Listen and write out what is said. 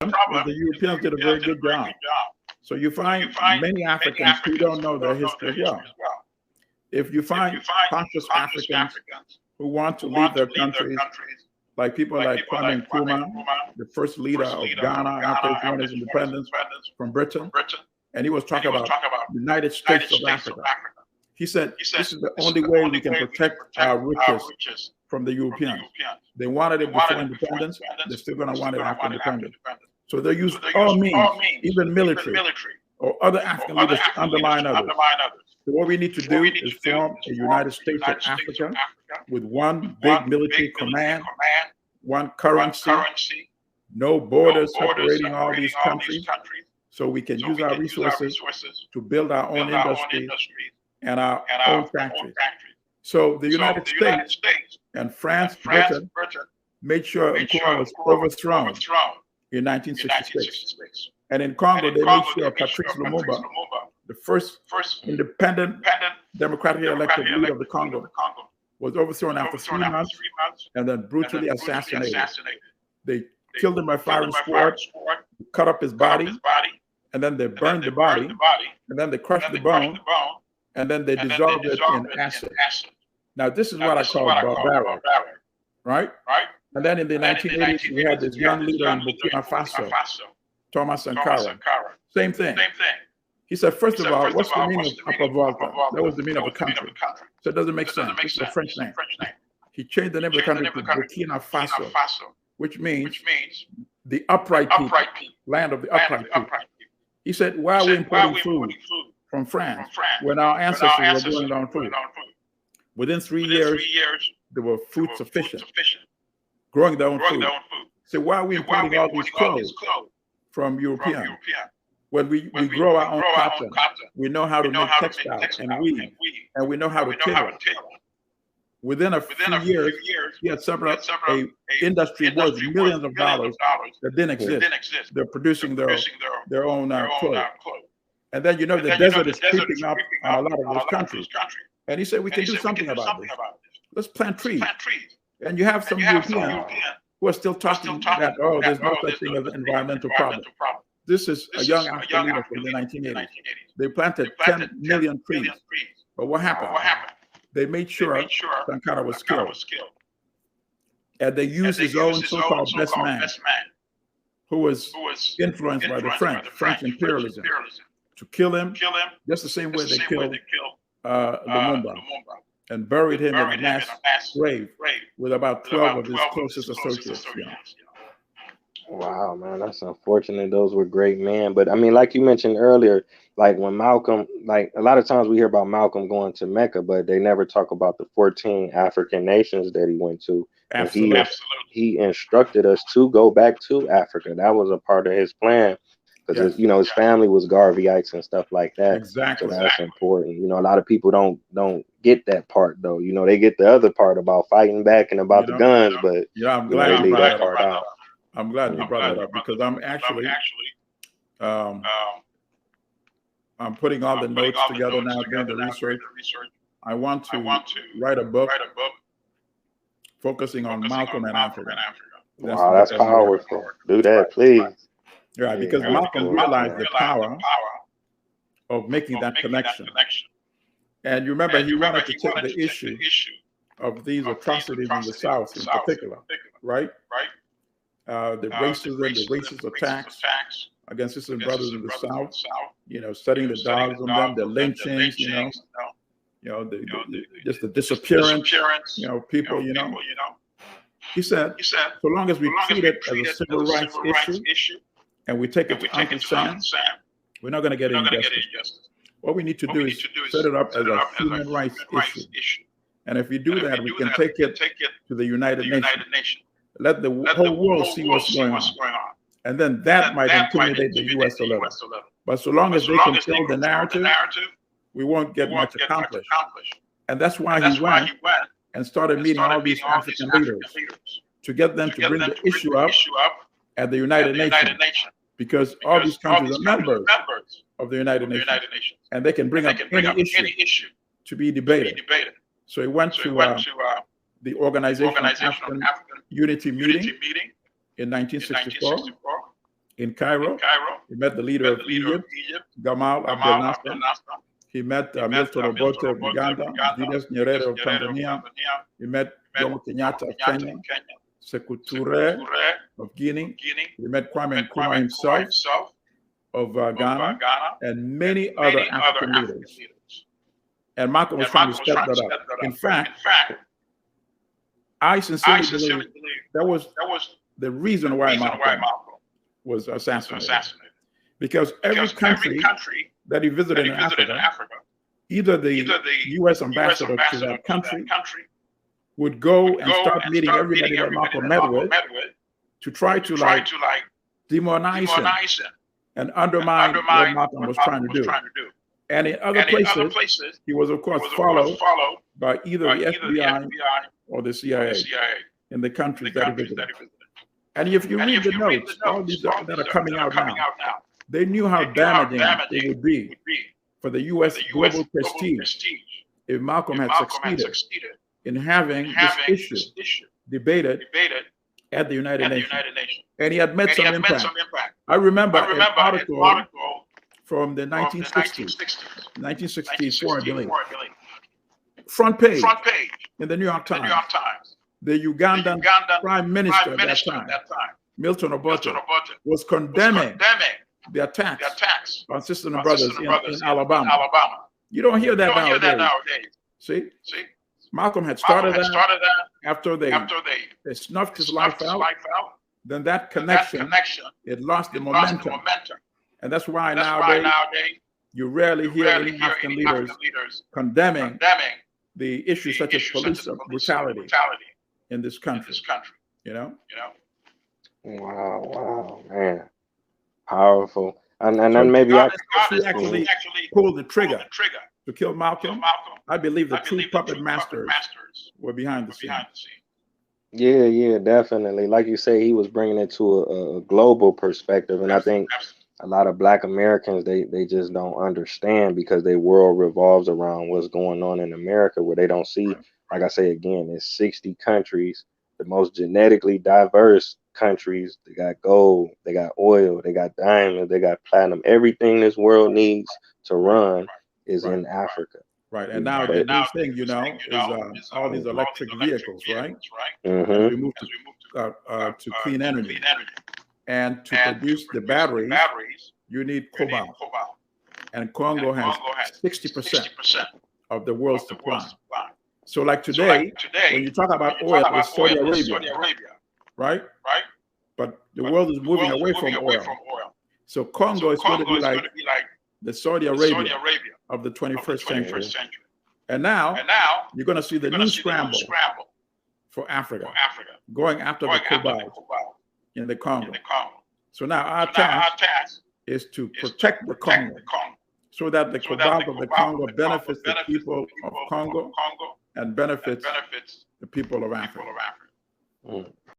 is the Europeans did a very good job. So you find many Africans who don't know their history as well. If you find conscious Africans who want to leave their countries, like people like Kwame Nkrumah, the first leader of Ghana after it won its independence from Britain, and he was talking about the United States of Africa. He said, this is the only way we can protect our riches from the Europeans. They wanted it before independence, they're still going to want it after independence. So they use all means, even military or other African leaders to undermine others. So what we need to do is form a United States of Africa with one big military command, one currency, no borders separating all these countries, so we can use our resources to build our own industry and our own factories. So the United States and France, Britain made sure Nkrumah was overthrown in 1966. And in Congo, they made sure Patrice Lumumba, the first independent, democratically elected leader of the Congo, was overthrown after 3 months and then brutally assassinated. They killed him by firing squad, cut up his body, and then they burned the body, and then they crushed the bone, and then they dissolved it in acid. Now, this is what I call barbaric, right? And then in the 1980s, we had this young leader in Burkina Faso, Thomas Sankara. Same thing. He said, first of all, what's the meaning of Upper Volta? That was the meaning of a country. So it doesn't make sense. This is a French name. He changed the name of the country to Burkina Faso, which means the upright people, land of the upright people. He said, why are we importing food from France when our ancestors were growing their own food? Within 3 years, they were food sufficient, growing their own food. So why are we importing all these clothes from Europeans? When we grow our own cotton, we know how to make textiles and weave, and we know how to tailor. Within a few years, he had set up an industry worth millions of dollars that didn't exist. They're producing their own clothes. And then, the desert is creeping up on a lot of those countries. And he said, we can do something about this. Let's plant trees. And you have some Europeans who are still talking that, there's no such thing as an environmental problem. This is a young African leader from the 1980s. They planted 10 million trees. But what happened? They made sure Sankara was killed. And they used his own so-called best man, who was influenced by the French imperialism, to kill him just the same way they killed Lumumba, and buried him in a mass grave with about 12 of his closest associates. Wow, man, that's unfortunate. Those were great men. But I mean, like you mentioned earlier, like when Malcolm, like a lot of times we hear about Malcolm going to Mecca, but they never talk about the 14 African nations that he went to. Absolutely. And he instructed us to go back to Africa. That was a part of his plan. Because his family was Garveyites and stuff like that. Exactly. So that's important. A lot of people don't get that part though. They get the other part about fighting back and about the guns, but I'm glad you brought that part out. I'm glad you brought that up because I'm actually I'm putting all the notes together now doing the research. I want to write a book focusing on Malcolm and Africa. Wow, that's powerful. Do that, please. Right, because Malcolm realized the power of making that connection. And you remember, he wanted to take the issue of these atrocities in the South in particular, right? The racism, the racist attacks against sisters and brothers in the South, setting the dogs on them, the lynchings, just the disappearance, people, He said, so long as we treat it as a civil rights issue, and we take it to Uncle Sam, we're not going to get injustice. What we need to do is set it up as a human rights issue. And if we do that, we can take it to the United Nations. Let the whole world see what's going on. And then that might intimidate the U.S. a little. But so long as they control the narrative, we won't get much accomplished. And that's why he went and started meeting all these African leaders to get them to bring the issue up at the United Nations. Because all these countries are members of the United Nations, and they can bring up any issue to be debated. So he went to the Organization of African Unity meeting in 1964, In Cairo, he met the leader of Egypt, Gamal Abdel Nasser. He met Milton Obote of Uganda, Julius Nyerere of Tanzania. He met Jomo Kenyatta of Kenya, Sekou Touré of Guinea. He met Kwame Nkrumah himself of Ghana, and many other African leaders. And Malcolm was trying to step that up. In fact, I sincerely believe that was the reason why Malcolm was assassinated. Because every country that he visited in Africa, either the U.S. ambassador to that country would go and start meeting everybody that Malcolm met with to try to demonize him and undermine what Malcolm was trying to do. And in other places, he was, of course, followed by either the FBI or the CIA in the countries that he visited. And if you read the notes, all these that are coming out now, they knew how damaging it would be for the U.S. global prestige if Malcolm had succeeded in having this issue debated at the United Nations. And he had made some impact. I remember an article from the 1960s, 1964, I believe. Front page in the New York Times. The Ugandan Prime Minister at that time, Milton Obote, was condemning the attacks on sisters and brothers in Alabama. You don't hear that nowadays. See? Malcolm had started that after they snuffed his life out. Then that connection, it lost the momentum. And that's why nowadays you rarely hear any African leaders condemning the issues such as police brutality in this country. You know? Wow, man. Powerful. And then maybe God actually pulled the trigger to kill Malcolm. I believe the true puppet masters were behind the scenes. Yeah, definitely. Like you say, he was bringing it to a global perspective. And I think a lot of Black Americans, they just don't understand because their world revolves around what's going on in America, where they don't see, like I say again, it's 60 countries, the most genetically diverse countries. They got gold, they got oil, they got diamonds, they got platinum. Everything this world needs to run is in Africa. Right. And now the new thing, is all these electric vehicles, right? Mm-hmm. As we move to clean energy. And to produce the batteries, you need cobalt. And Congo has 60% of the world's supply. So like today, when you talk about oil, it's Saudi Arabia, right? But the world is moving away from oil. So Congo is going to be like the Saudi Arabia of the 21st century. And now you're going to see the new scramble for Africa, going after the cobalt in the Congo. So now our task is to protect the Congo so that the cobalt of the Congo benefits the people of Congo and benefits the people of Africa.